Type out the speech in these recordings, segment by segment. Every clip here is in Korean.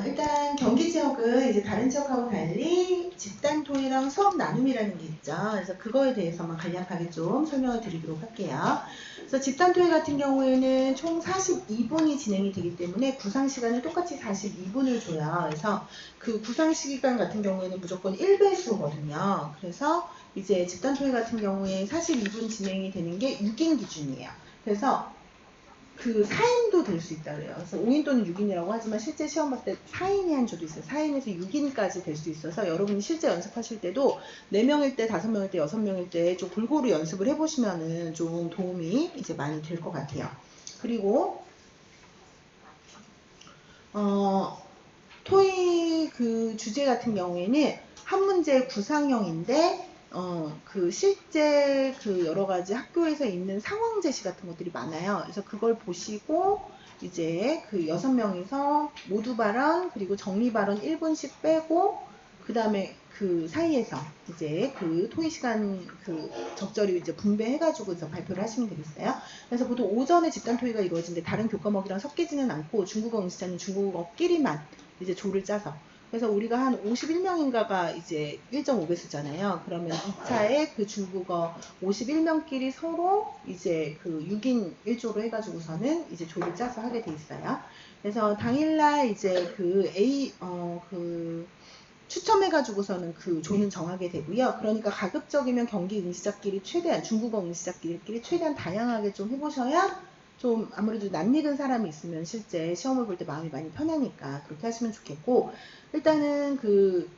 일단 경기 지역은 이제 다른 지역하고 달리 집단 토의랑 수업 나눔이라는 게 있죠. 그래서 그거에 대해서만 간략하게 좀 설명을 드리도록 할게요. 그래서 집단 토의 같은 경우에는 총 42분이 진행이 되기 때문에 구상 시간을 똑같이 42분을 줘요. 그래서 그 구상 시간 같은 경우에는 무조건 1배수거든요. 그래서 이제 집단 토의 같은 경우에 42분 진행이 되는 게 6인 기준이에요. 그래서 그 4인도 될 수 있다 그래요. 그래서 5인 또는 6인이라고 하지만 실제 시험 봤을 때 4인이 한 조도 있어요. 4인에서 6인까지 될 수 있어서 여러분이 실제 연습하실 때도 4명일 때, 5명일 때, 6명일 때 좀 골고루 연습을 해보시면은 좀 도움이 이제 많이 될 것 같아요. 그리고 토익 그 주제 같은 경우에는 한 문제 구상형인데 그 실제 그 여러 가지 학교에서 있는 상황 제시 같은 것들이 많아요. 그래서 그걸 보시고 이제 그 6명이서 모두 발언 그리고 정리 발언 1분씩 빼고 그 다음에 그 사이에서 이제 그 토익 시간 그 적절히 이제 분배해가지고 이제 발표를 하시면 되겠어요. 그래서 보통 오전에 집단 토의가 이루어지는데 다른 교과목이랑 섞이지는 않고 중국어 응시자는 중국어끼리만 이제 조를 짜서 그래서 우리가 한 51명인가가 이제 1.5배수잖아요. 그러면 2차에 그 중국어 51명끼리 서로 이제 그 6인 1조로 해가지고서는 이제 조를 짜서 하게 돼 있어요. 그래서 당일날 이제 그 추첨해가지고서는 그 조는 정하게 되고요. 그러니까 가급적이면 경기 응시자끼리 최대한 중국어 응시자끼리 최대한 다양하게 좀 해보셔야 좀 아무래도 낯익은 사람이 있으면 실제 시험을 볼 때 마음이 많이 편하니까 그렇게 하시면 좋겠고 일단은 그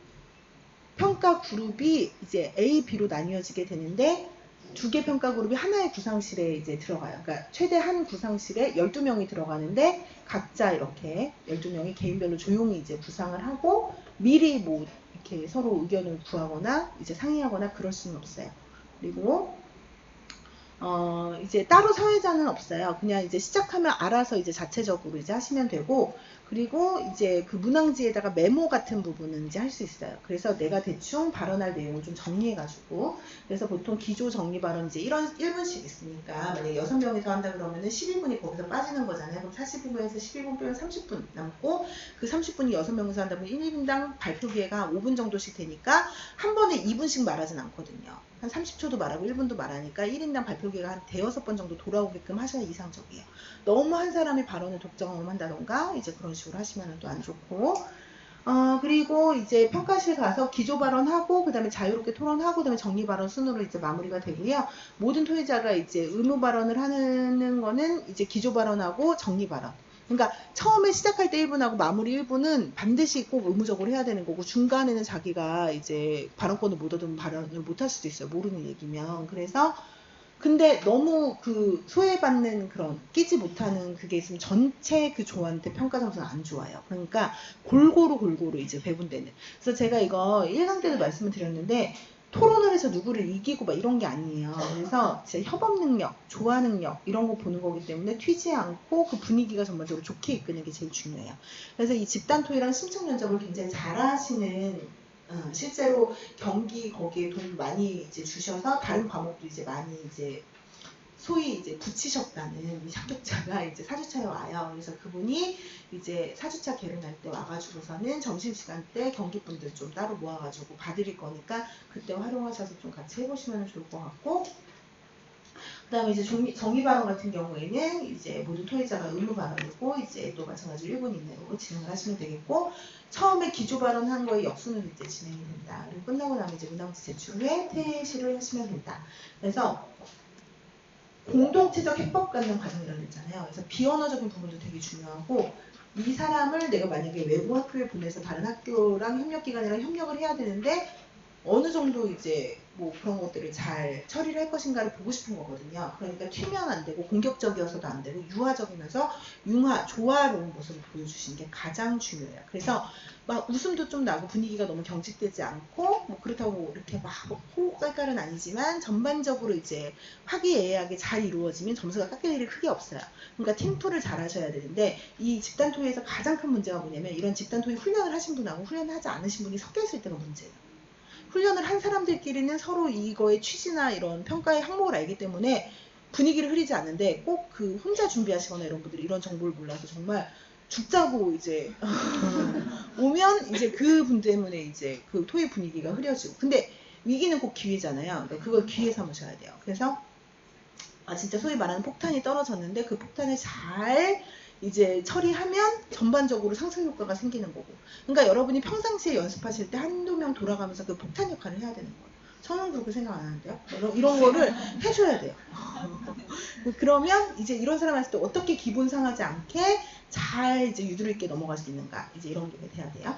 평가 그룹이 이제 A, B로 나뉘어지게 되는데 두 개 평가 그룹이 하나의 구상실에 이제 들어가요. 그러니까 최대 한 구상실에 12명이 들어가는데 각자 이렇게 12명이 개인별로 조용히 이제 구상을 하고 미리 뭐 이렇게 서로 의견을 구하거나 이제 상의하거나 그럴 수는 없어요. 그리고 이제 따로 사회자는 없어요. 그냥 이제 시작하면 알아서 이제 자체적으로 이제 하시면 되고, 그리고 이제 그 문항지에다가 메모 같은 부분은 이제 할 수 있어요. 그래서 내가 대충 발언할 내용을 좀 정리해가지고, 그래서 보통 기조 정리 발언 이제 1분씩 있으니까, 만약에 6명이서 한다 그러면은 12분이 거기서 빠지는 거잖아요. 그럼 45분에서 12분 빼면 30분 남고, 그 30분이 6명이서 한다면 1인당 발표 기회가 5분 정도씩 되니까, 한 번에 2분씩 말하진 않거든요. 한 30초도 말하고 1분도 말하니까 1인당 발표 기회가 한 대여섯 번 정도 돌아오게끔 하셔야 이상적이에요. 너무 한 사람의 발언을 독점한다던가 이제 그런 식으로 하시면 또 안 좋고 그리고 이제 평가실 가서 기조 발언하고 그다음에 자유롭게 토론하고 그다음에 정리 발언 순으로 이제 마무리가 되고요. 모든 토의자가 이제 의무 발언을 하는 거는 이제 기조 발언하고 정리 발언. 그러니까 처음에 시작할 때 1분하고 마무리 1분은 반드시 꼭 의무적으로 해야 되는 거고 중간에는 자기가 이제 발언권을 못 얻으면 발언을 못 할 수도 있어요. 모르는 얘기면. 그래서 근데 너무 그 소외받는 그런 끼지 못하는 그게 있으면 전체 그 조한테 평가 점수는 안 좋아요. 그러니까 골고루 이제 배분되는. 그래서 제가 이거 1강 때도 말씀을 드렸는데 토론을 해서 누구를 이기고 막 이런 게 아니에요. 그래서 제 협업 능력, 조화 능력 이런 거 보는 거기 때문에 튀지 않고 그 분위기가 전반적으로 좋게 이끄는 게 제일 중요해요. 그래서 이 집단 토의랑 심층 면접을 굉장히 잘하시는 실제로 경기 거기에 돈 많이 이제 주셔서 다른 과목도 이제 많이 이제 소위 이제 붙이셨다는 이 합격자가 이제 4주차에 와요. 그래서 그분이 이제 4주차 개론할 때 와가지고서는 점심시간 때 경기분들 좀 따로 모아가지고 봐드릴 거니까 그때 활용하셔서 좀 같이 해보시면 좋을 것 같고 그 다음에 이제 정의 발언 같은 경우에는 이제 모든 토의자가 의무 발언이고 이제 또 마찬가지로 1분 이내로 진행을 하시면 되겠고 처음에 기조 발언한 거에 역순으로 이제 진행이 된다. 그리고 끝나고 나면 이제 문항지 제출 후에 퇴실을 하시면 된다. 그래서 공동체적 해법 갖는 과정이라고 했잖아요. 그래서 비언어적인 부분도 되게 중요하고 이 사람을 내가 만약에 외부 학교에 보내서 다른 학교랑 협력기관이랑 협력을 해야 되는데 어느 정도 이제 뭐 그런 것들을 잘 처리를 할 것인가를 보고 싶은 거거든요. 그러니까 튀면 안 되고 공격적이어서도 안 되고 유화적이면서 조화로운 모습을 보여주시는 게 가장 중요해요. 그래서 막 웃음도 좀 나고 분위기가 너무 경직되지 않고 뭐 그렇다고 이렇게 막 호흡 깔깔은 아니지만 전반적으로 이제 화기애애하게 잘 이루어지면 점수가 깎일 일이 크게 없어요. 그러니까 팀플을 잘 하셔야 되는데 이 집단 토의에서 가장 큰 문제가 뭐냐면 이런 집단 토의 훈련을 하신 분하고 훈련을 하지 않으신 분이 섞여 있을 때가 문제예요. 훈련을 한 사람들끼리는 서로 이거의 취지나 이런 평가의 항목을 알기 때문에 분위기를 흐리지 않는데 꼭 그 혼자 준비하시거나 이런 분들이 이런 정보를 몰라서 정말 죽자고 이제 오면 이제 그 분 때문에 이제 그 토의 분위기가 흐려지고. 근데 위기는 꼭 기회잖아요. 그러니까 그걸 기회 삼으셔야 돼요. 그래서 진짜 소위 말하는 폭탄이 떨어졌는데 그 폭탄을 잘 이제 처리하면 전반적으로 상승 효과가 생기는 거고. 그러니까 여러분이 평상시에 연습하실 때 한두 명 돌아가면서 그 폭탄 역할을 해야 되는 거예요. 저는 그렇게 생각 안 하는데요. 이런 거를 해줘야 돼요. 그러면 이제 이런 사람 왔을 때 어떻게 기분 상하지 않게 잘 이제 유두리 있게 넘어갈 수 있는가, 이제 이런 게 돼야 돼요.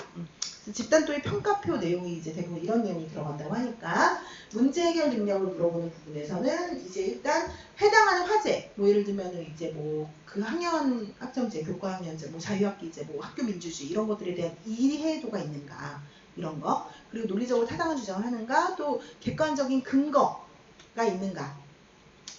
집단토의 평가표 내용이 이제 대부분 이런 내용이 들어간다고 하니까 문제 해결 능력을 물어보는 부분에서는 이제 일단 해당하는 화제, 뭐 예를 들면은 이제 뭐 그 학년 학점제, 교과 학년제, 뭐 자유학기제, 뭐 학교 민주주의 이런 것들에 대한 이해도가 있는가, 이런 거. 그리고 논리적으로 타당한 주장을 하는가, 또 객관적인 근거가 있는가,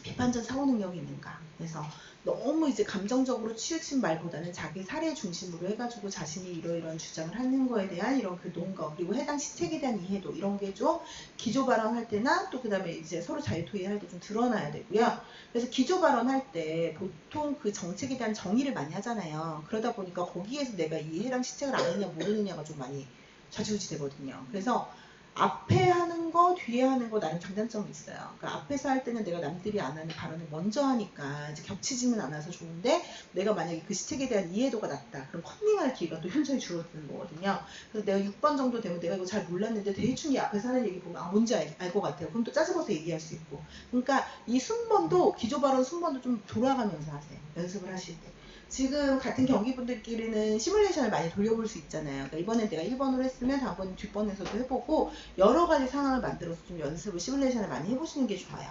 비판적 사고 능력이 있는가. 그래서 너무 이제 감정적으로 치우친 말보다는 자기 사례 중심으로 해가지고 자신이 이러이러한 주장을 하는 거에 대한 이런 그 논거, 그리고 해당 시책에 대한 이해도, 이런 게 좀 기조 발언할 때나 또 그 다음에 이제 서로 자유토의 할 때 좀 드러나야 되고요. 그래서 기조 발언할 때 보통 그 정책에 대한 정의를 많이 하잖아요. 그러다 보니까 거기에서 내가 이 해당 시책을 아느냐 모르느냐가 좀 많이 좌지우지 되거든요. 그래서 앞에 하는 거, 뒤에 하는 거 나는 장단점이 있어요. 그러니까 앞에서 할 때는 내가 남들이 안 하는 발언을 먼저 하니까 이제 겹치지는 않아서 좋은데, 내가 만약에 그 시책에 대한 이해도가 낮다, 그럼 컨닝할 기회가 또 현저히 줄어드는 거거든요. 그래서 내가 6번 정도 되면 내가 이거 잘 몰랐는데 대충 이 앞에서 하는 얘기 보면 뭔지 알 것 같아요. 그럼 또 짜집어서 얘기할 수 있고. 그러니까 이 순번도, 기조 발언 순번도 좀 돌아가면서 하세요. 연습을 하실 때. 지금 같은 경기분들끼리는 시뮬레이션을 많이 돌려볼 수 있잖아요. 그러니까 이번엔 내가 1번으로 했으면 다음번엔 뒷번에서도 해보고 여러 가지 상황을 만들어서 좀 연습을, 시뮬레이션을 많이 해보시는 게 좋아요.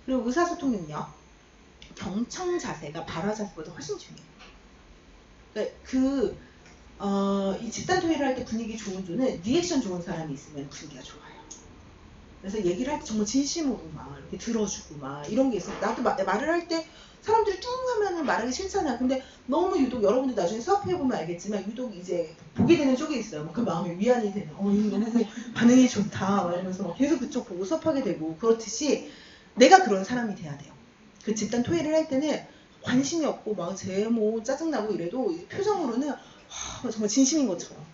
그리고 의사소통 능력, 경청 자세가 발화 자세보다 훨씬 중요해요. 그러니까 이 집단 토의를 할 때 분위기 좋은 조는 리액션 좋은 사람이 있으면 분위기가 좋아요. 그래서 얘기를 할 때 정말 진심으로 막 이렇게 들어주고 막 이런 게 있어요. 나도 말을 할 때 사람들이 뚱 하면은 말하기 싫잖아. 근데 너무 유독, 여러분들 나중에 수업해보면 알겠지만 유독 이제 보게 되는 쪽이 있어요. 그 마음에 위안이 되는, 이거 너무 반응이 좋다 막 이러면서 막 계속 그쪽 보고 수업하게 되고. 그렇듯이 내가 그런 사람이 돼야 돼요. 그 집단 토의를 할 때는 관심이 없고 막 쟤 뭐 짜증나고 이래도 표정으로는 정말 진심인 것처럼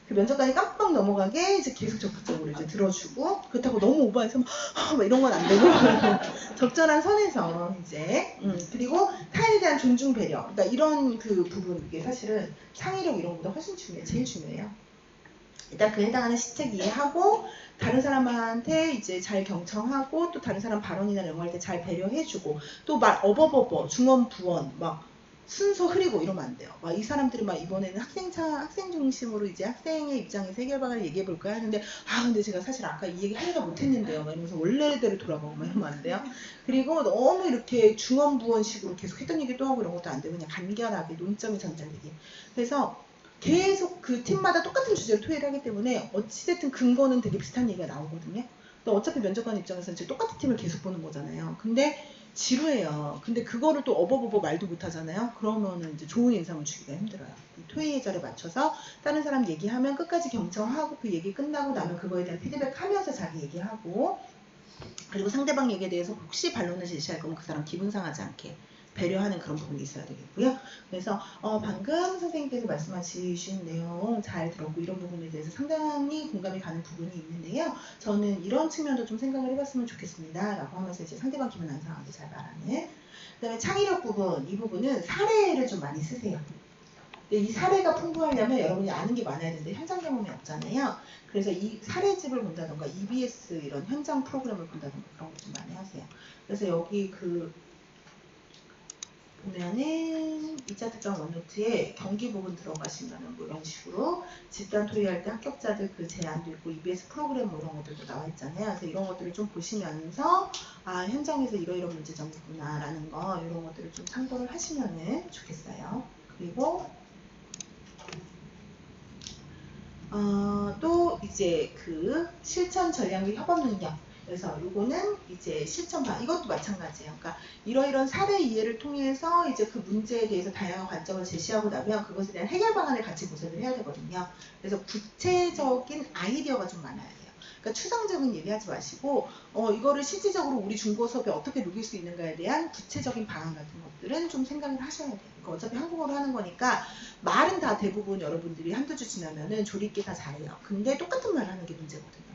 그 면접관이 깜빡 넘어가게 이제 계속 적극적으로 이제 들어주고, 그렇다고 너무 오버해서 막 이런 건 안 되고 적절한 선에서 이제 그리고 타인에 대한 존중 배려, 그러니까 이런 그 부분, 이게 사실은 창의력 이런 것보다 훨씬 중요해요. 제일 중요해요. 일단 그 해당하는 시책 이해하고, 다른 사람한테 이제 잘 경청하고, 또 다른 사람 발언이나 이런 거 할 때 잘 배려해주고, 또 막 어버버버 중언 부언 막 순서 흐리고 이러면 안 돼요. 막 이 사람들이 막 이번에는 학생 중심으로 이제 학생의 입장에서 해결 방안을 얘기해 볼까요? 하는데 근데 제가 사실 아까 이 얘기 하려다 못했는데요. 막 이러면서 원래대로 돌아가고 막 이러면 안 돼요. 그리고 너무 이렇게 중언부언식으로 계속 했던 얘기 또 하고 이런 것도 안 되고, 그냥 간결하게 논점이 전달되게. 그래서 계속 그 팀마다 똑같은 주제로 토의를 하기 때문에 어찌됐든 근거는 되게 비슷한 얘기가 나오거든요. 또 어차피 면접관 입장에서는 이제 똑같은 팀을 계속 보는 거잖아요. 근데 지루해요. 근데 그거를 또 어버버버 말도 못하잖아요. 그러면은 이제 좋은 인상을 주기가 힘들어요. 토의 예절에 맞춰서 다른 사람 얘기하면 끝까지 경청하고, 그 얘기 끝나고 나면 그거에 대한 피드백하면서 자기 얘기하고, 그리고 상대방 얘기에 대해서 혹시 반론을 제시할 거면 그 사람 기분 상하지 않게 배려하는 그런 부분이 있어야 되겠고요. 그래서 방금 선생님께서 말씀하신 내용 잘 들었고, 이런 부분에 대해서 상당히 공감이 가는 부분이 있는데요. 저는 이런 측면도 좀 생각을 해봤으면 좋겠습니다 라고 하면서 이제 상대방 기분 안 상하게 잘 말하는. 그 다음에 창의력 부분, 이 부분은 사례를 좀 많이 쓰세요. 근데 이 사례가 풍부하려면 여러분이 아는 게 많아야 되는데 현장 경험이 없잖아요. 그래서 이 사례집을 본다던가 EBS 이런 현장 프로그램을 본다던가 그런 거 좀 많이 하세요. 그래서 여기 그 보면은 2차 특강 원노트에 경기 부분 들어가시면은 뭐 이런 식으로 집단 토의할 때 합격자들 그 제안도 있고 EBS 프로그램 뭐 이런 것들도 나와 있잖아요. 그래서 이런 것들을 좀 보시면서 현장에서 이러이런 문제점이 있구나 라는 거, 이런 것들을 좀 참고를 하시면은 좋겠어요. 그리고 또 이제 그 실천 전략 협업 능력. 그래서 요거는 이제 실천반, 이것도 마찬가지예요. 그러니까 이러이런 사례 이해를 통해서 이제 그 문제에 대해서 다양한 관점을 제시하고 나면 그것에 대한 해결 방안을 같이 모색을 해야 되거든요. 그래서 구체적인 아이디어가 좀 많아야 돼요. 그러니까 추상적인 얘기하지 마시고 이거를 실질적으로 우리 중국어 수업에 어떻게 녹일 수 있는가에 대한 구체적인 방안 같은 것들은 좀 생각을 하셔야 돼요. 그러니까 어차피 한국어로 하는 거니까 말은 다 대부분 여러분들이 한두 주 지나면은 조리있게 다 잘해요. 근데 똑같은 말 하는 게 문제거든요.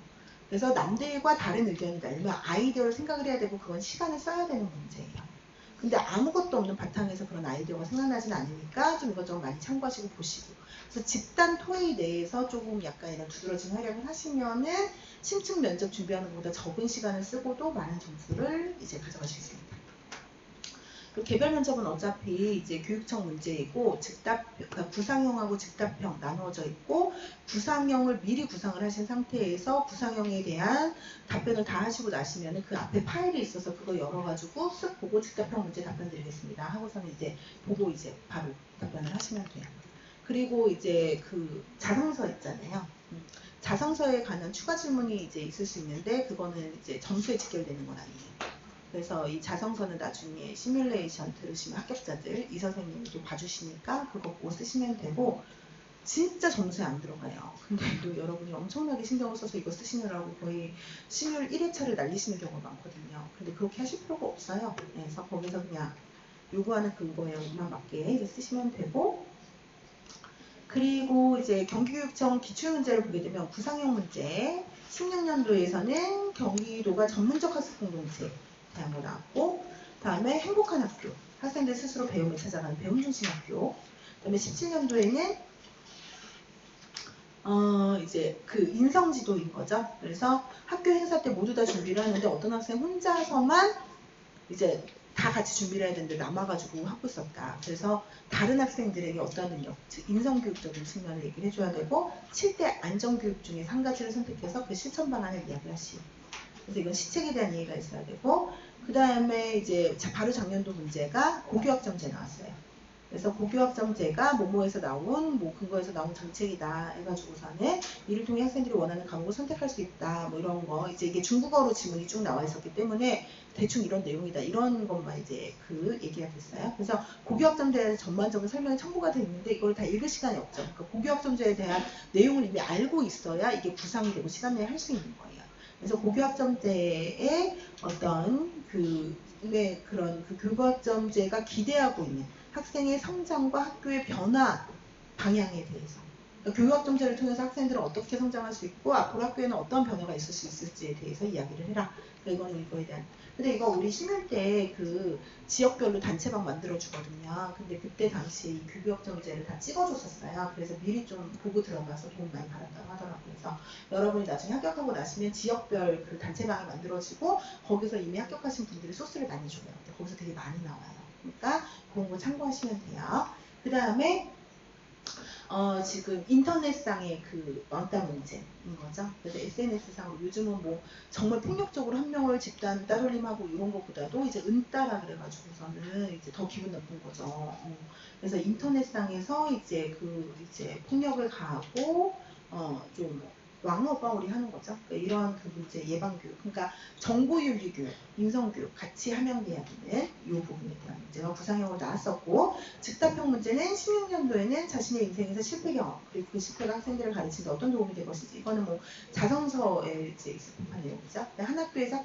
그래서 남들과 다른 의견이 나면 아이디어를 생각을 해야 되고 그건 시간을 써야 되는 문제예요. 근데 아무것도 없는 바탕에서 그런 아이디어가 생각나진 않으니까 좀 이것저것 많이 참고하시고 보시고. 그래서 집단 토의 내에서 조금 약간 이런 두드러진 활약을 하시면은 심층 면접 준비하는 것보다 적은 시간을 쓰고도 많은 점수를 이제 가져가실 수 있다. 개별 면접은 어차피 이제 교육청 문제이고 그러니까 구상형하고 즉답형 나누어져 있고 구상형을 미리 구상을 하신 상태에서 구상형에 대한 답변을 다 하시고 나시면은 그 앞에 파일이 있어서 그거 열어가지고 쓱 보고 즉답형 문제 답변 드리겠습니다 하고서는 이제 보고 이제 바로 답변을 하시면 돼요. 그리고 이제 그 자성서 있잖아요. 자성서에 관한 추가 질문이 이제 있을 수 있는데 그거는 이제 점수에 직결되는 건 아니에요. 그래서 이 자성서는 나중에 시뮬레이션 들으시면 합격자들 이 선생님도 봐주시니까 그거 보고 쓰시면 되고 진짜 점수에 안 들어가요. 근데 또 여러분이 엄청나게 신경을 써서 이거 쓰시느라고 거의 시뮬 1회차를 날리시는 경우가 많거든요. 근데 그렇게 하실 필요가 없어요. 그래서 거기서 그냥 요구하는 근거에만 맞게 이제 쓰시면 되고 그리고 이제 경기교육청 기출문제를 보게 되면 구상형 문제 16년도에서는 경기도가 전문적 학습 공동체 대한 거 나왔고 다음에 행복한 학교 학생들 스스로 배움을 찾아가는 배움 중심 학교 그다음에 17년도에는 이제 그 인성지도인 거죠. 그래서 학교 행사 때 모두 다 준비를 하는데 어떤 학생 혼자서만 이제 다 같이 준비를 해야 되는데 남아가지고 하고 있었다. 그래서 다른 학생들에게 어떠한 능력, 즉 인성교육적인 측면을 얘기를 해줘야 되고 7대 안전교육 중에 한 가지를 선택해서 그 실천 방안을 이야기를 하시오. 그래서 이건 시책에 대한 이해가 있어야 되고 그 다음에 이제 바로 작년도 문제가 고교학점제 나왔어요. 그래서 고교학점제가 뭐뭐에서 나온 뭐 근거에서 나온 정책이다 해가지고서는 이를 통해 학생들이 원하는 과목을 선택할 수 있다 뭐 이런 거 이제 이게 중국어로 지문이 쭉 나와 있었기 때문에 대충 이런 내용이다 이런 것만 이제 그 얘기가 됐어요. 그래서 고교학점제에 대한 전반적인 설명이 첨부가 돼 있는데 이걸 다 읽을 시간이 없죠. 그러니까 고교학점제에 대한 내용을 이미 알고 있어야 이게 구상이 되고 시간 내에 할 수 있는 거예요. 그래서 고교학점제의 어떤 그런 그 교육학점제가 기대하고 있는 학생의 성장과 학교의 변화 방향에 대해서 그러니까 교육학점제를 통해서 학생들은 어떻게 성장할 수 있고 앞으로 학교에는 어떤 변화가 있을 수 있을지에 대해서 이야기를 해라. 그러니까 이거는 이거에 대한 근데 이거 우리 심을 때 그 지역별로 단체방 만들어 주거든요. 근데 그때 당시에 이 교육학점제를 다 찍어줬었어요. 그래서 미리 좀 보고 들어가서 도움 많이 받았다고 하더라고요. 그래서 여러분이 나중에 합격하고 나시면 지역별 그 단체방이 만들어지고 거기서 이미 합격하신 분들이 소스를 많이 줘요. 근데 거기서 되게 많이 나와요. 그러니까 그런 거 참고하시면 돼요. 그 다음에 지금 인터넷상의 그 왕따 문제인 거죠. 그래서 SNS상으로 요즘은 뭐 정말 폭력적으로 한 명을 집단 따돌림하고 이런 것보다도 이제 은따라 그래가지고서는 이제 더 기분 나쁜 거죠. 그래서 인터넷상에서 이제 이제 폭력을 가하고 좀 왕어바울이 하는 거죠. 그러니까 이런 그 문제 예방교육, 그러니까 정보윤리교육, 인성교육 같이 함양돼야 되는 이 부분에 대한 문제가 구상형으로 나왔었고 즉답형 문제는 16년도에는 자신의 인생에서 실패 경험 그리고 그 실패가 학생들을 가르치는데 어떤 도움이 될 것인지 이거는 뭐 자성서에 이제 있을 법한 내용이죠. 한 학교에서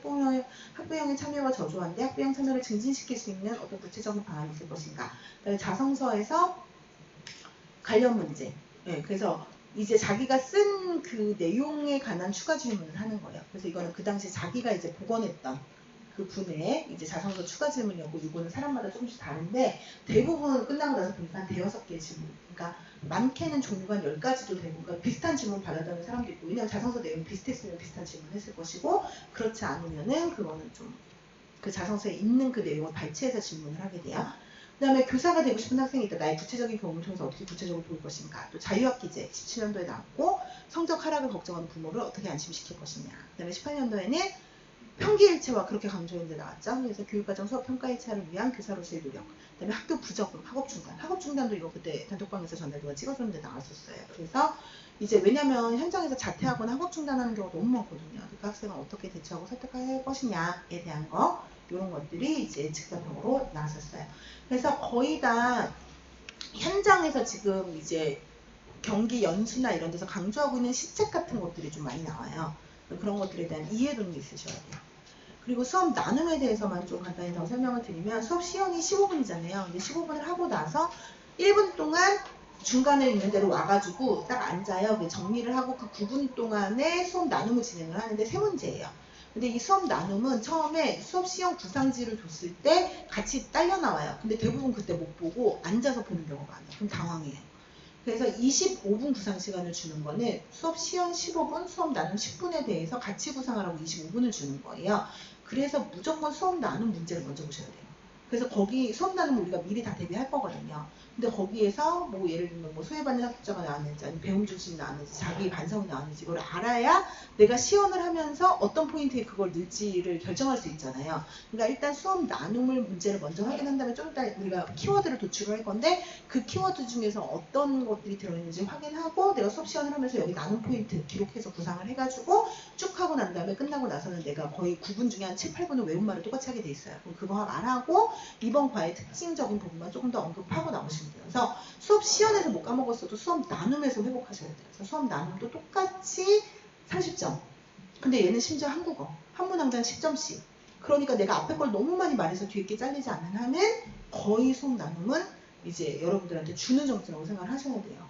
학부형의 참여가 저조한데 학부형 참여를 증진시킬 수 있는 어떤 구체적인 방안이 있을 것인가. 그다음에 자성서에서 관련 문제. 네, 그래서 이제 자기가 쓴 그 내용에 관한 추가 질문을 하는 거예요. 그래서 이거는 그 당시 자기가 이제 복원했던 그 분의 이제 자성서 추가 질문이었고 이거는 사람마다 조금씩 다른데 대부분 끝나고 나서 보니까 한 대여섯 개의 질문. 그러니까 많게는 종류가 한 10가지도 되고 그러니까 비슷한 질문 받아다는 사람도 있고 왜냐면 자성서 내용이 비슷했으면 비슷한 질문 했을 것이고 그렇지 않으면은 그거는 좀 그 자성서에 있는 그 내용을 발췌해서 질문을 하게 돼요. 그 다음에 교사가 되고 싶은 학생이 있다. 나의 구체적인 경험을 통해서 어떻게 구체적으로 도울 것인가. 또 자유학기제 17년도에 나왔고 성적 하락을 걱정하는 부모를 어떻게 안심시킬 것이냐. 그 다음에 18년도에는 평기일체와 그렇게 강조했는데 나왔죠. 그래서 교육과정 수업 평가일체를 위한 교사로서의 노력. 그 다음에 학교 부적응, 학업중단. 학업중단도 이거 그때 단톡방에서 전날 누가 찍어줬는데 나왔었어요. 그래서 이제 왜냐면 현장에서 자퇴하거나 학업중단하는 경우가 너무 많거든요. 그 학생은 어떻게 대처하고 설득할 것이냐에 대한 거 이런 것들이 이제 즉답형으로 나왔었어요. 그래서 거의 다 현장에서 지금 이제 경기 연수나 이런 데서 강조하고 있는 시책 같은 것들이 좀 많이 나와요. 그런 것들에 대한 이해도는 있으셔야 돼요. 그리고 수업 나눔에 대해서만 좀 간단히 더 설명을 드리면 수업 시간이 15분이잖아요. 근데 15분을 하고 나서 1분 동안 중간에 있는 데로 와가지고 딱 앉아요. 정리를 하고 그 9분 동안에 수업 나눔을 진행을 하는데 3문제예요. 근데 이 수업 나눔은 처음에 수업 시험 구상지를 줬을 때 같이 딸려 나와요. 근데 대부분 그때 못 보고 앉아서 보는 경우가 많아요. 그럼 당황해요. 그래서 25분 구상 시간을 주는 거는 수업 시험 15분, 수업 나눔 10분에 대해서 같이 구상하라고 25분을 주는 거예요. 그래서 무조건 수업 나눔 문제를 먼저 보셔야 돼요. 그래서 거기 수업 나눔 우리가 미리 다 대비할 거거든요. 근데 거기에서 뭐 예를 들면 뭐 소외받는 학습자가 나왔는지 아니면 배움 중심이 나왔는지 자기 반성이 나왔는지 이걸 알아야 내가 시연을 하면서 어떤 포인트에 그걸 넣을지를 결정할 수 있잖아요. 그러니까 일단 수업 나눔을 문제를 먼저 확인한 다음에 좀 이따 우리가 키워드를 도출을 할 건데 그 키워드 중에서 어떤 것들이 들어있는지 확인하고 내가 수업 시연을 하면서 여기 나눔 포인트 기록해서 구상을 해가지고 쭉 하고 난 다음에 끝나고 나서는 내가 거의 9분 중에 한 7, 8분은 외운말을 똑같이 하게 돼 있어요. 그럼 그거 말하고 이번 과의 특징적인 부분만 조금 더 언급하고 나오시면 돼요. 그래서 수업 시연에서 못 까먹었어도 수업 나눔에서 회복하셔야 돼요. 그래서 수업 나눔도 똑같이 30점. 근데 얘는 심지어 한국어. 한 문항당 10점씩. 그러니까 내가 앞에 걸 너무 많이 말해서 뒤에 게 잘리지 않는 한은 거의 수업 나눔은 이제 여러분들한테 주는 점수라고 생각을 하셔야 돼요.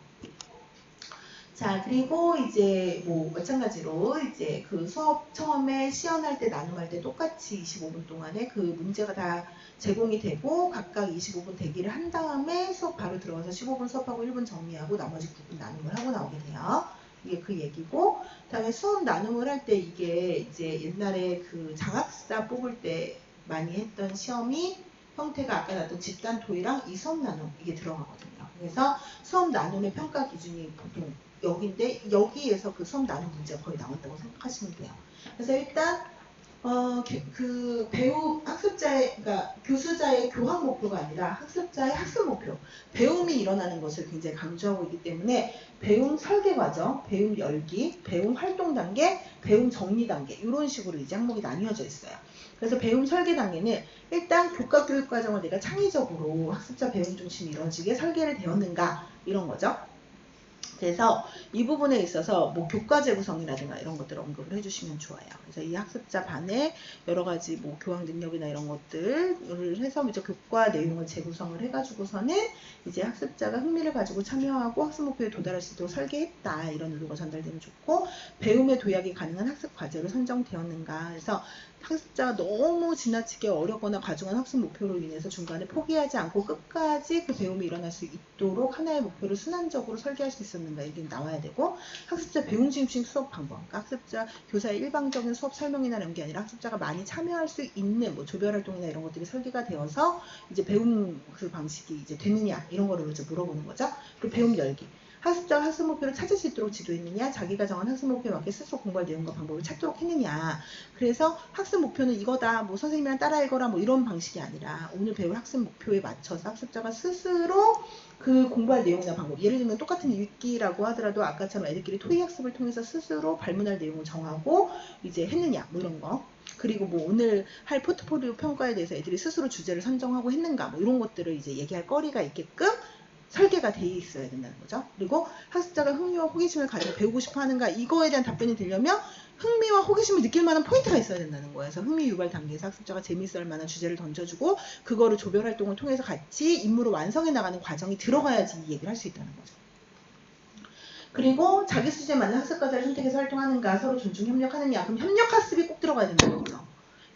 자, 그리고 이제 뭐 마찬가지로 이제 그 수업 처음에 시연할 때 나눔할 때 똑같이 25분 동안에 그 문제가 다 제공이 되고 각각 25분 대기를 한 다음에 수업 바로 들어가서 15분 수업하고 1분 정리하고 나머지 9분 나눔을 하고 나오게 돼요. 이게 그 얘기고, 그다음에 수업 나눔을 할 때 이게 이제 옛날에 그 장학사 뽑을 때 많이 했던 시험이 형태가 아까 나왔던 집단 토의랑 이 수업 나눔 이게 들어가거든요. 그래서 수업 나눔의 평가 기준이 보통 여기인데 여기에서 그 수업 나눔 문제가 거의 나왔다고 생각하시면 돼요. 그래서 일단 그 배움 학습자의 그러니까 교수자의 교학 목표가 아니라 학습자의 학습 목표, 배움이 일어나는 것을 굉장히 강조하고 있기 때문에 배움 설계 과정, 배움 열기, 배움 활동 단계, 배움 정리 단계 이런 식으로 이제 항목이 나뉘어져 있어요. 그래서 배움 설계 단계는 일단 교과 교육 과정을 내가 창의적으로 학습자 배움 중심이 이루어지게 설계를 되었는가 이런 거죠. 그래서 이 부분에 있어서 뭐 교과 재구성이라든가 이런 것들을 언급을 해주시면 좋아요. 그래서 이 학습자 반의 여러 가지 뭐 교학 능력이나 이런 것들을 해서 이제 교과 내용을 재구성을 해가지고서는 이제 학습자가 흥미를 가지고 참여하고 학습 목표에 도달할 수 있도록 설계했다 이런 의도가 전달되면 좋고, 배움의 도약이 가능한 학습 과제로 선정되었는가. 그래서 학습자가 너무 지나치게 어렵거나 과중한 학습 목표로 인해서 중간에 포기하지 않고 끝까지 그 배움이 일어날 수 있도록 하나의 목표를 순환적으로 설계할 수 있었는가 이게 나와야 되고, 학습자 배움 중심 수업 방법, 그러니까 학습자 교사의 일방적인 수업 설명이나 이런 게 아니라 학습자가 많이 참여할 수 있는 뭐 조별 활동이나 이런 것들이 설계가 되어서 이제 배움 그 방식이 이제 되느냐 이런 거를 이제 물어보는 거죠. 그리고 배움 열기. 학습자가 학습 목표를 찾을 수 있도록 지도했느냐, 자기가 정한 학습 목표에 맞게 스스로 공부할 내용과 방법을 찾도록 했느냐. 그래서 학습 목표는 이거다, 뭐 선생님이랑 따라 읽어라, 뭐 이런 방식이 아니라 오늘 배울 학습 목표에 맞춰서 학습자가 스스로 그 공부할 내용이나 방법, 예를 들면 똑같은 읽기라고 하더라도 아까처럼 애들끼리 토의 학습을 통해서 스스로 발문할 내용을 정하고 이제 했느냐, 뭐 이런 거. 그리고 뭐 오늘 할 포트폴리오 평가에 대해서 애들이 스스로 주제를 선정하고 했는가, 뭐 이런 것들을 이제 얘기할 거리가 있게끔 설계가 돼 있어야 된다는 거죠. 그리고 학습자가 흥미와 호기심을 가지고 배우고 싶어 하는가, 이거에 대한 답변이 되려면 흥미와 호기심을 느낄 만한 포인트가 있어야 된다는 거예요. 그래서 흥미 유발 단계에서 학습자가 재미있을 만한 주제를 던져주고 그거를 조별 활동을 통해서 같이 임무를 완성해 나가는 과정이 들어가야지 이 얘기를 할 수 있다는 거죠. 그리고 자기 수준에 맞는 학습 과제를 선택해서 활동하는가, 서로 존중 협력하느냐. 그럼 협력 학습이 꼭 들어가야 된다는 거죠.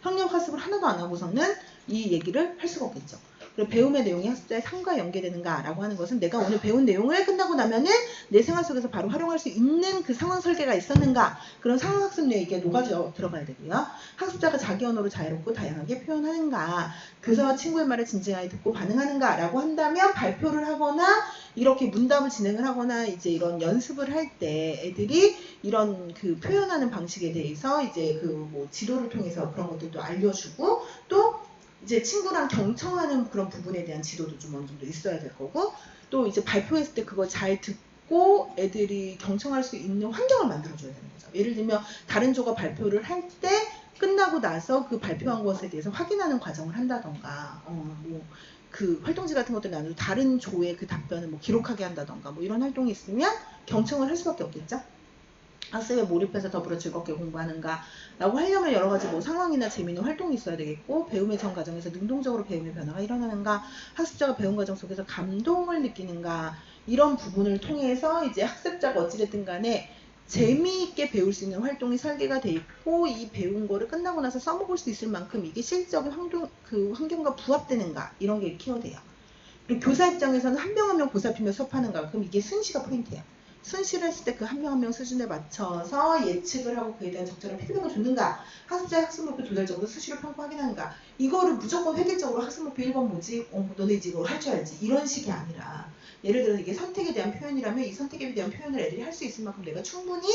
협력 학습을 하나도 안 하고서는 이 얘기를 할 수가 없겠죠. 그리고 배움의 내용이 학습자의 삶과 연계되는가라고 하는 것은 내가 오늘 배운 내용을 끝나고 나면은 내 생활 속에서 바로 활용할 수 있는 그 상황 설계가 있었는가, 그런 상황 학습 얘기가 녹아져 들어가야 되고요. 학습자가 자기 언어로 자유롭고 다양하게 표현하는가, 교사와 친구의 말을 진지하게 듣고 반응하는가라고 한다면 발표를 하거나 이렇게 문답을 진행을 하거나 이제 이런 연습을 할 때 애들이 이런 그 표현하는 방식에 대해서 이제 그 뭐 지도를 통해서 그런 것들도 알려주고, 또 이제 친구랑 경청하는 그런 부분에 대한 지도도 좀 어느 정도 있어야 될 거고, 또 이제 발표했을 때 그걸 잘 듣고 애들이 경청할 수 있는 환경을 만들어줘야 되는 거죠. 예를 들면 다른 조가 발표를 할 때 끝나고 나서 그 발표한 것에 대해서 확인하는 과정을 한다던가, 뭐 그 활동지 같은 것들 나누고 다른 조의 그 답변을 뭐 기록하게 한다던가 뭐 이런 활동이 있으면 경청을 할 수밖에 없겠죠. 학습에 몰입해서 더불어 즐겁게 공부하는가 라고 하려면 여러 가지 뭐 상황이나 재미있는 활동이 있어야 되겠고, 배움의 전 과정에서 능동적으로 배움의 변화가 일어나는가, 학습자가 배움 과정 속에서 감동을 느끼는가, 이런 부분을 통해서 이제 학습자가 어찌됐든 간에 재미있게 배울 수 있는 활동이 설계가 돼 있고, 이 배운 거를 끝나고 나서 써먹을 수 있을 만큼 이게 실질적인 환경과 부합되는가, 이런 게 키워드예요. 그리고 교사 입장에서는 한 명 한 명 보살피며 수업하는가, 그럼 이게 순시가 포인트예요. 순시를 했을 때 그 한 명 한 명 수준에 맞춰서 예측을 하고 그에 대한 적절한 피드백을 줬는가, 학습자의 학습 목표 도달적으로 수시로 평가 확인하는가, 이거를 무조건 획일적으로 학습 목표 1번 뭐지? 너네 이제 이거 할 줄 알지? 이런 식이 아니라, 예를 들어서 이게 선택에 대한 표현이라면 이 선택에 대한 표현을 애들이 할 수 있을 만큼 내가 충분히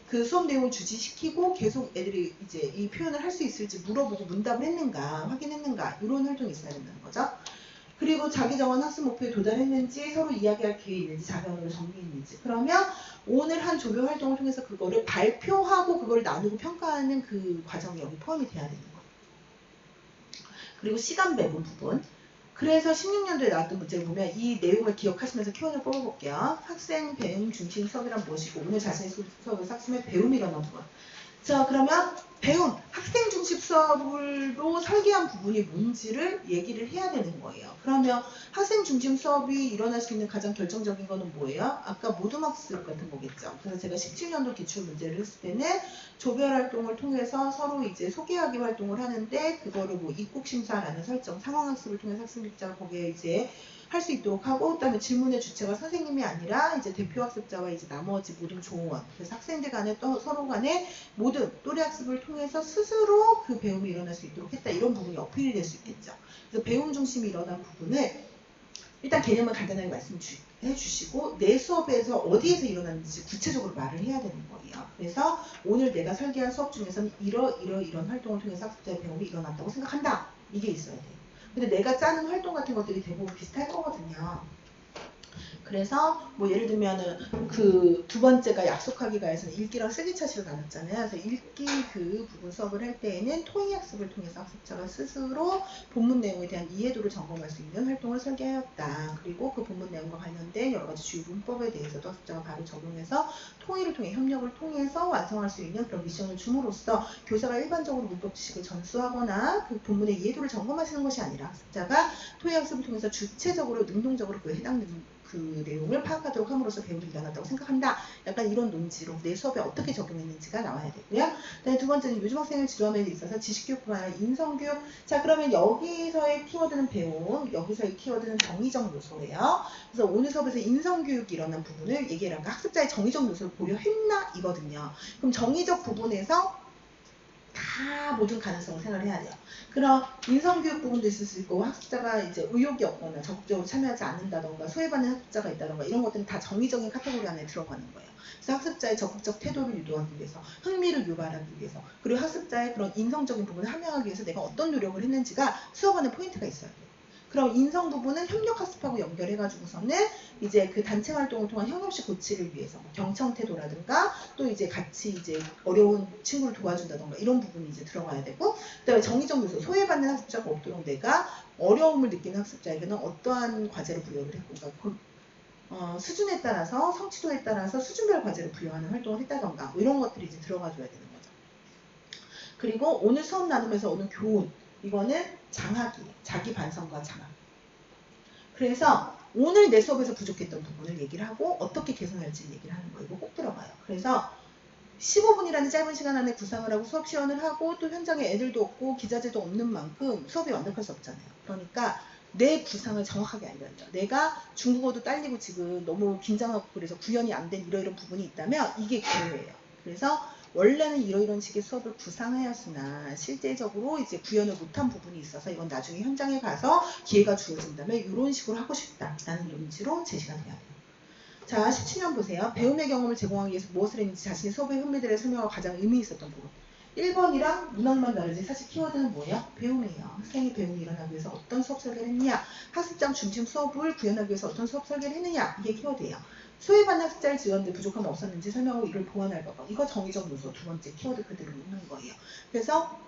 그 수업 내용을 주지시키고 계속 애들이 이제 이 표현을 할 수 있을지 물어보고 문답을 했는가, 확인했는가, 이런 활동이 있어야 된다는 거죠. 그리고 자기 정한 학습 목표에 도달했는지, 서로 이야기할 기회 있는지, 자변으로 정리했는지. 그러면 오늘 한 조별 활동을 통해서 그거를 발표하고 그걸 나누고 평가하는 그 과정이 여기 포함이 돼야 되는 거예요. 그리고 시간 배분 부분. 그래서 16년도에 나왔던 문제를 보면 이 내용을 기억하시면서 키워드 뽑아볼게요. 학생 배움 중심 수업이란 무엇이고, 오늘 자신의 수업에서 학생의 배움이 일어난 부분. 자, 그러면 배움, 학생 중심 수업으로 설계한 부분이 뭔지를 얘기를 해야 되는 거예요. 그러면 학생 중심 수업이 일어날 수 있는 가장 결정적인 거는 뭐예요? 아까 모둠학습 같은 거겠죠. 그래서 제가 17년도 기출 문제를 했을 때는 조별 활동을 통해서 서로 이제 소개하기 활동을 하는데, 그거를 뭐 입국심사라는 설정, 상황학습을 통해서 학습자가 거기에 이제 할 수 있도록 하고, 그다음에 질문의 주체가 선생님이 아니라 이제 대표 학습자와 이제 나머지 모든 조원, 그래서 학생들 간에 또 서로 간에 모든 또래 학습을 통해서 스스로 그 배움이 일어날 수 있도록 했다, 이런 부분이 어필이 될 수 있겠죠. 그래서 배움 중심이 일어난 부분을 일단 개념을 간단하게 말씀해 주시고, 내 수업에서 어디에서 일어났는지 구체적으로 말을 해야 되는 거예요. 그래서 오늘 내가 설계한 수업 중에서는 이런 활동을 통해서 학습자의 배움이 일어났다고 생각한다, 이게 있어야 돼요. 근데 내가 짜는 활동 같은 것들이 대부분 비슷할 거거든요. 그래서 뭐 예를 들면은 그 두 번째가 약속하기가에서는 읽기랑 쓰기 차시로 나눴잖아요. 그래서 읽기 그 부분 수업을 할 때에는 토의 학습을 통해서 학습자가 스스로 본문 내용에 대한 이해도를 점검할 수 있는 활동을 설계하였다. 그리고 그 본문 내용과 관련된 여러 가지 주요 문법에 대해서도 학습자가 바로 적용해서 토의를 통해 협력을 통해서 완성할 수 있는 그런 미션을 줌으로써 교사가 일반적으로 문법 지식을 전수하거나 그 본문의 이해도를 점검하시는 것이 아니라 학습자가 토의 학습을 통해서 주체적으로 능동적으로 그 해당 그 내용을 파악하도록 함으로써 배움이 일어났다고 생각한다. 약간 이런 논지로 내 수업에 어떻게 적용했는지가 나와야 되고요. 그다음에 두 번째는 요즘 학생을 지도함에 있어서 지식교육뿐만 아니라 인성교육. 자, 그러면 여기서의 키워드는 배움, 여기서의 키워드는 정의적 요소예요. 그래서 오늘 수업에서 인성교육이 일어난 부분을 얘기해라. 그러니까 학습자의 정의적 요소를 고려했나 이거든요. 그럼 정의적 부분에서 다 모든 가능성을 생각을 해야 돼요. 그럼 인성교육 부분도 있을 수 있고, 학습자가 이제 의욕이 없거나 적극적으로 참여하지 않는다던가 소외받는 학습자가 있다던가, 이런 것들은 다 정의적인 카테고리 안에 들어가는 거예요. 그래서 학습자의 적극적 태도를 유도하기 위해서, 흥미를 유발하기 위해서, 그리고 학습자의 그런 인성적인 부분을 함양하기 위해서 내가 어떤 노력을 했는지가 수업 안에 포인트가 있어야 돼요. 그럼 인성 부분은 협력학습하고 연결해가지고서는 이제 그 단체 활동을 통한 형용식 고치를 위해서 경청태도라든가, 또 이제 같이 이제 어려운 친구를 도와준다던가, 이런 부분이 이제 들어가야 되고, 그다음에 정의적 요소, 소외받는 학습자가 없도록 내가 어려움을 느끼는 학습자에게는 어떠한 과제를 부여를 했고, 그러니까 수준에 따라서, 성취도에 따라서 수준별 과제를 부여하는 활동을 했다던가, 뭐 이런 것들이 이제 들어가줘야 되는 거죠. 그리고 오늘 수업 나누면서 오는 교훈, 이거는 장학이에요. 자기 반성과 장학. 그래서 오늘 내 수업에서 부족했던 부분을 얘기를 하고 어떻게 개선할지 얘기를 하는 거예요. 이거 꼭 들어가요. 그래서 15분이라는 짧은 시간 안에 구상을 하고 수업 시연을 하고, 또 현장에 애들도 없고 기자재도 없는 만큼 수업이 완벽할 수 없잖아요. 그러니까 내 구상을 정확하게 알려야 돼요. 내가 중국어도 딸리고 지금 너무 긴장하고 그래서 구현이 안 된 이런 부분이 있다면 이게 기회예요. 그래서 원래는 이런 식의 수업을 구상하였으나 실제적으로 이제 구현을 못한 부분이 있어서 이건 나중에 현장에 가서 기회가 주어진다면 이런 식으로 하고 싶다라는 논지로 제시가 돼야 돼요. 자, 17년 보세요. 배움의 경험을 제공하기 위해서 무엇을 했는지 자신의 수업의 흥미들의 설명과 가장 의미 있었던 부분. 1번이랑 문항만 다르지 사실 키워드는 뭐예요? 배움이에요. 학생이 배움이 일어나기 위해서 어떤 수업 설계를 했느냐, 학습장 중심 수업을 구현하기 위해서 어떤 수업 설계를 했느냐, 이게 키워드예요. 소외받는 학습자를 지원하는데 부족함이 없었는지 설명하고 이를 보완할 것. 이거 정의적 요소 두 번째 키워드 그대로 묻는 거예요. 그래서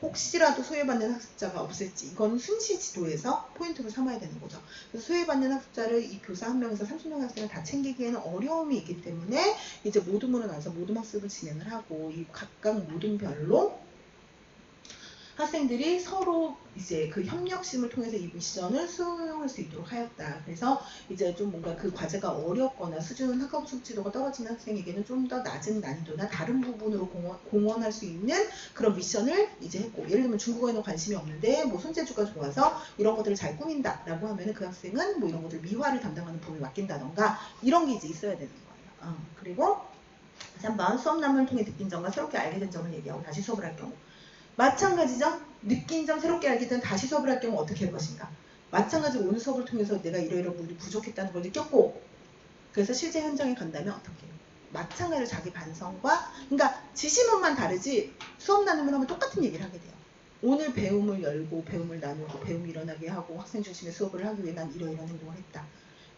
혹시라도 소외받는 학습자가 없을지 이건 순시 지도에서 포인트로 삼아야 되는 거죠. 그래서 소외받는 학습자를 이 교사 한 명에서 30명 학생을 다 챙기기에는 어려움이 있기 때문에 이제 모둠으로 나눠서 모둠 학습을 진행을 하고 이 각각 모둠별로 학생들이 서로 이제 그 협력심을 통해서 이 미션을 수행할 수 있도록 하였다. 그래서 이제 좀 뭔가 그 과제가 어렵거나 학업 숙지도가 떨어지는 학생에게는 좀 더 낮은 난이도나 다른 부분으로 공헌할 수 있는 그런 미션을 이제 했고, 예를 들면 중국어에는 관심이 없는데 뭐 손재주가 좋아서 이런 것들을 잘 꾸민다라고 하면은 그 학생은 뭐 이런 것들 미화를 담당하는 부분을 맡긴다던가 이런 게 이제 있어야 되는 거예요. 그리고 3번 수업 남을 통해 느낀 점과 새롭게 알게 된 점을 얘기하고 다시 수업을 할 경우. 마찬가지죠. 느낀 점 새롭게 알게 된 다시 수업을 할 경우 어떻게 할 것인가. 마찬가지로 오늘 수업을 통해서 내가 이러이러한 부분이 부족했다는 걸 느꼈고, 그래서 실제 현장에 간다면 어떻게 해요? 마찬가지로 자기 반성과, 그러니까 지시문만 다르지 수업 나눔을 하면 똑같은 얘기를 하게 돼요. 오늘 배움을 열고 배움을 나누고 배움이 일어나게 하고 학생 중심의 수업을 하기 위해 난 이러이러한 행동을 했다.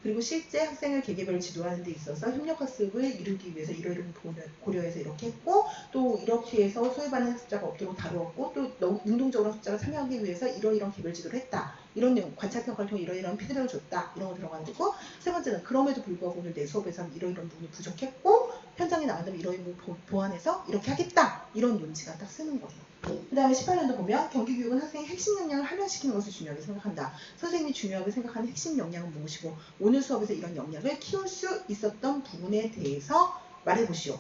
그리고 실제 학생을 개개별로 지도하는 데 있어서 협력학습을 이루기 위해서 이러이러한 부분을 고려해서 이렇게 했고, 또 이렇게 해서 소외받는 학습자가 없도록 다루었고, 또 능동적으로 학습자가 참여하기 위해서 이러이러한 개별 지도를 했다. 이런 내용, 관찰평가를 통해 이러이러한 피드백을 줬다. 이런 거 들어가는 거고, 세 번째는 그럼에도 불구하고 오늘 내 수업에서 이러이러한 부분이 부족했고, 현장에 나간다면 이러이러한 부분 보완해서 이렇게 하겠다. 이런 논지가 딱 쓰는 거예요. 그 다음에 18년도 보면 경기교육은 학생의 핵심 역량을 활용시키는 것을 중요하게 생각한다. 선생님이 중요하게 생각하는 핵심 역량은 무엇이고 오늘 수업에서 이런 역량을 키울 수 있었던 부분에 대해서 말해보시오.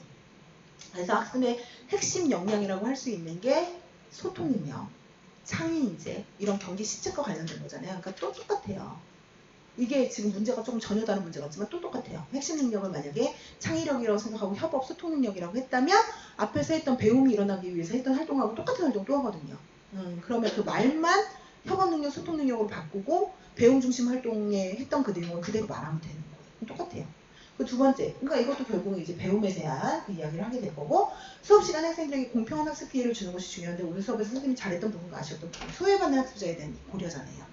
그래서 학생의 핵심 역량이라고 할 수 있는 게 소통 능력, 창의 인재, 이런 경기 시책과 관련된 거잖아요. 그러니까 또 똑같아요. 이게 지금 문제가 조금 전혀 다른 문제 같지만 또 똑같아요. 핵심 능력을 만약에 창의력이라고 생각하고 협업, 소통 능력이라고 했다면 앞에서 했던 배움이 일어나기 위해서 했던 활동하고 똑같은 활동 또 하거든요. 그러면 그 말만 협업 능력, 소통 능력으로 바꾸고 배움 중심 활동에 했던 그 내용을 그대로 말하면 되는 거예요. 똑같아요. 그 두 번째, 그러니까 이것도 결국은 이제 배움에 대한 그 이야기를 하게 될 거고, 수업 시간에 학생들에게 공평한 학습 기회를 주는 것이 중요한데 오늘 수업에서 선생님이 잘했던 부분과 아쉬웠던 부분, 소외받는 학습자에 대한 고려잖아요.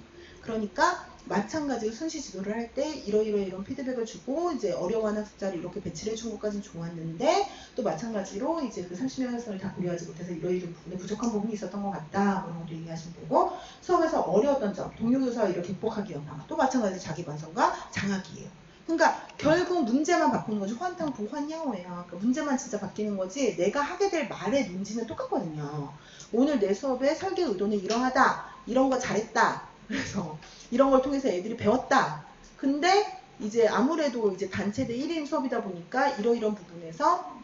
그러니까 마찬가지로 순시 지도를 할 때 이런 피드백을 주고 이제 어려워하는 학습자를 이렇게 배치를 해준 것까지는 좋았는데, 또 마찬가지로 이제 그 30명 학생을 다 고려하지 못해서 이런 부분에 부족한 부분이 있었던 것 같다, 그런 것도 얘기하시면 되고, 수업에서 어려웠던 점, 동료 교사와 이렇게 극복하기 위한 방안, 또 마찬가지로 자기 반성과 장학이에요. 그러니까 결국 문제만 바꾸는 거지 환탕부 환야오예요. 그러니까 문제만 진짜 바뀌는 거지 내가 하게 될 말의 논지는 똑같거든요. 오늘 내 수업의 설계 의도는 이러하다, 이런 거 잘했다, 그래서 이런 걸 통해서 애들이 배웠다. 근데 이제 아무래도 이제 단체대 1인 수업이다 보니까 이러이런 부분에서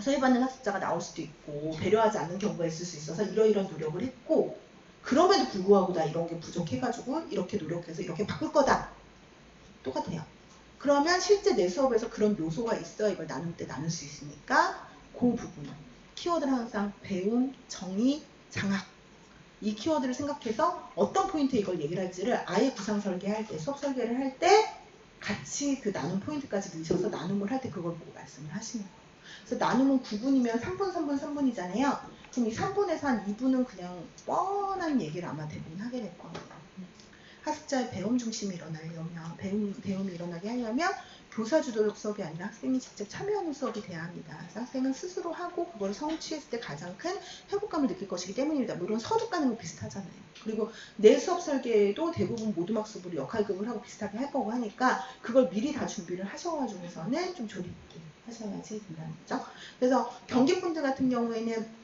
소외받는 학습자가 나올 수도 있고 배려하지 않는 경우가 있을 수 있어서 이러이런 노력을 했고, 그럼에도 불구하고 나 이런 게 부족해가지고 이렇게 노력해서 이렇게 바꿀 거다. 똑같아요. 그러면 실제 내 수업에서 그런 요소가 있어야 이걸 나눌 때 나눌 수 있으니까 그 부분은 키워드는 항상 배움, 정의, 장학, 이 키워드를 생각해서 어떤 포인트에 이걸 얘기를 할지를 아예 구상 설계할 때, 수업 설계를 할 때 같이 그 나눔 포인트까지 넣으셔서 나눔을 할 때 그걸 보고 말씀을 하시는 거예요. 그래서 나눔은 9분이면 3분, 3분, 3분이잖아요. 그럼 이 3분에서 한 2분은 그냥 뻔한 얘기를 아마 대부분 하게 될 거예요. 학습자의 배움 중심이 일어나려면, 배움이 일어나게 하려면 교사 주도적 수업이 아니라 학생이 직접 참여하는 수업이 돼야 합니다. 그래서 학생은 스스로 하고 그걸 성취했을 때 가장 큰 회복감을 느낄 것이기 때문입니다. 물론 서류 까는 거 비슷하잖아요. 그리고 내 수업 설계도 대부분 모둠학습으로 역할극을 하고 비슷하게 할 거고 하니까 그걸 미리 다 준비를 하셔가지고서는 좀 조리 있게 하셔야지 된다는 거죠. 그래서 경기분들 같은 경우에는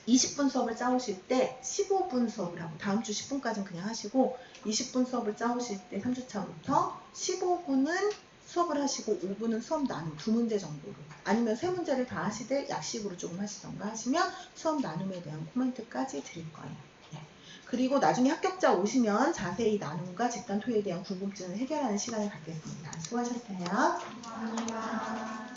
20분 수업을 짜오실 때 15분 수업을 하고 다음 주 10분까지는 그냥 하시고 20분 수업을 짜오실 때 3주차부터 15분은 수업을 하시고 5분은 수업 나눔 2문제 정도로, 아니면 3문제를 다 하시되 약식으로 조금 하시던가 하시면 수업 나눔에 대한 코멘트까지 드릴 거예요. 네. 그리고 나중에 합격자 오시면 자세히 나눔과 집단 토의에 대한 궁금증을 해결하는 시간을 갖겠습니다. 수고하셨어요. 감사합니다.